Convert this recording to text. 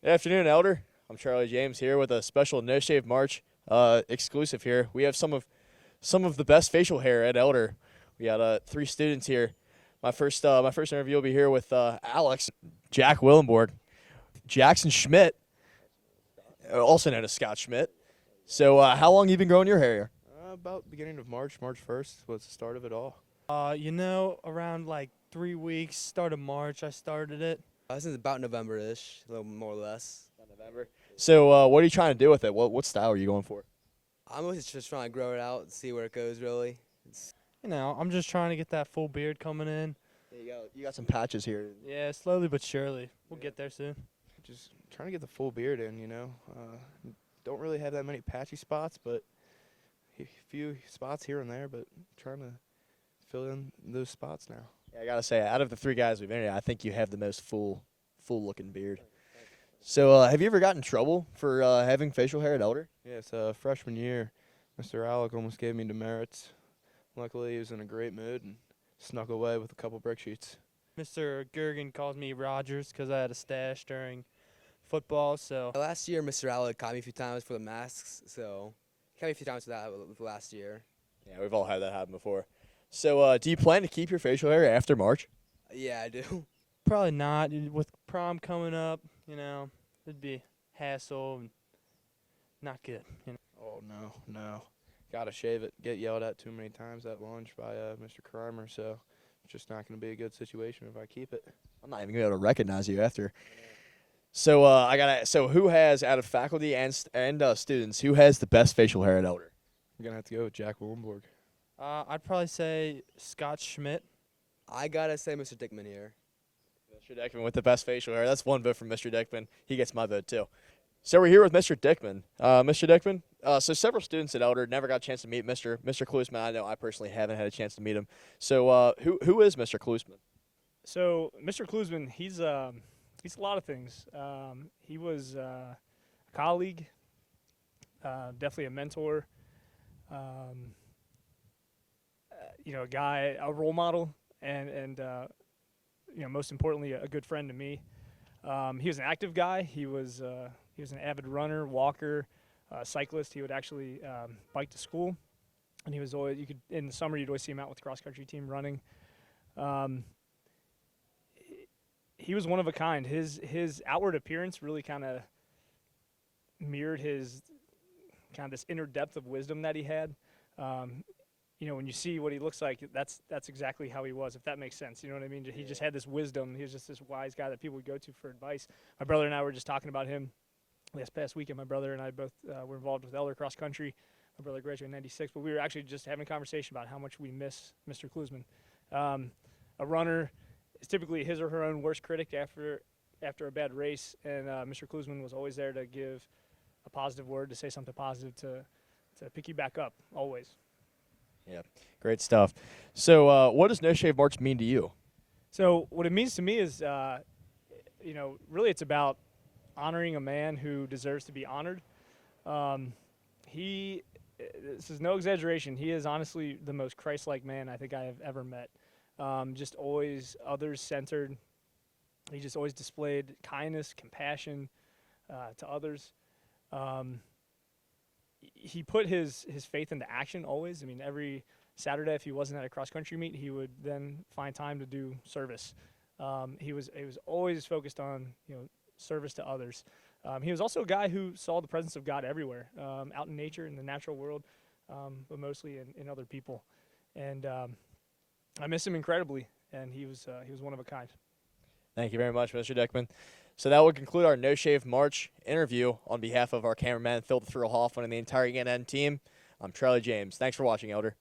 Good afternoon, Elder. I'm Charlie James here with a special No Shave March exclusive here. We have some of the best facial hair at Elder. We got 3 students here. My first interview will be here with Alex, Jack Willenborg, Jackson Schmidt, also known as Scott Schmidt. So, how long you been growing your hair here? About beginning of March. March 1st was the start of it all. Around like 3 weeks, start of March, I started it. Since about November-ish, a little more or less. November. So, what are you trying to do with it? What style are you going for? I'm always just trying to grow it out and see where it goes, really. I'm just trying to get that full beard coming in. You got some patches here. Yeah, slowly but surely. We'll get there soon. Just trying to get the full beard in, Don't really have that many patchy spots, but a few spots here and there, but trying to fill in those spots now. Yeah, I gotta say, out of the 3 guys we've interviewed, I think you have the most full-looking beard. So, have you ever gotten in trouble for having facial hair at Elder? Yeah, it's freshman year. Mr. Alec almost gave me demerits. Luckily, he was in a great mood and snuck away with a couple brick sheets. Mr. Gergen calls me Rogers because I had a stash during football, so. Last year, Mr. Alec caught me a few times for the masks, so he caught me a few times for that last year. Yeah, we've all had that happen before. So, do you plan to keep your facial hair after March? Yeah, I do. Probably not. With prom coming up, it'd be hassle and not good. Oh, no. Gotta shave it. Get yelled at too many times at lunch by Mr. Crimer, so it's just not going to be a good situation if I keep it. I'm not even gonna be able to recognize you after. So, So, who has out of faculty and students, who has the best facial hair at Elder? I'm going to have to go with Jack Willenborg. I'd probably say Scott Schmidt. I gotta say Mr. Dickman here. Mr. Dickman with the best facial hair. That's 1 vote from Mr. Dickman. He gets my vote too. So we're here with Mr. Dickman. Mr. Dickman, so several students at Elder never got a chance to meet Mr. Klusman. I know I personally haven't had a chance to meet him. So who is Mr. Klusman? So Mr. Klusman, he's a lot of things. He was a colleague, definitely a mentor, a guy, a role model, and most importantly, a good friend to me. He was an active guy. He was an avid runner, walker, cyclist. He would actually bike to school, and he was always in the summer you'd always see him out with the cross country team running. He was one of a kind. His outward appearance really kind of mirrored his kind of this inner depth of wisdom that he had. When you see what he looks like, that's exactly how he was, if that makes sense. You know what I mean? He just had this wisdom. He was just this wise guy that people would go to for advice. My brother and I were just talking about him last past weekend. My brother and I both were involved with Elder Cross Country. My brother graduated in '96, but we were actually just having a conversation about how much we miss Mr. Klusman. A runner is typically his or her own worst critic after a bad race, and Mr. Klusman was always there to give a positive word, to say something positive, to pick you back up, always. Yeah, great stuff. So what does No Shave March mean to you? So what it means to me is, really it's about honoring a man who deserves to be honored. This is no exaggeration, he is honestly the most Christ-like man I think I have ever met. Just always others-centered. He just always displayed kindness, compassion to others. He put his faith into action always. I mean, every Saturday, if he wasn't at a cross-country meet, he would then find time to do service. He was always focused on service to others. He was also a guy who saw the presence of God everywhere, out in nature, in the natural world, but mostly in other people. And I miss him incredibly, and he was one of a kind. Thank you very much, Mr. Dickman. So that will conclude our No Shave March interview. On behalf of our cameraman, Phil the Thrill Hoffman, and the entire ENN team, I'm Charlie James. Thanks for watching, Elder.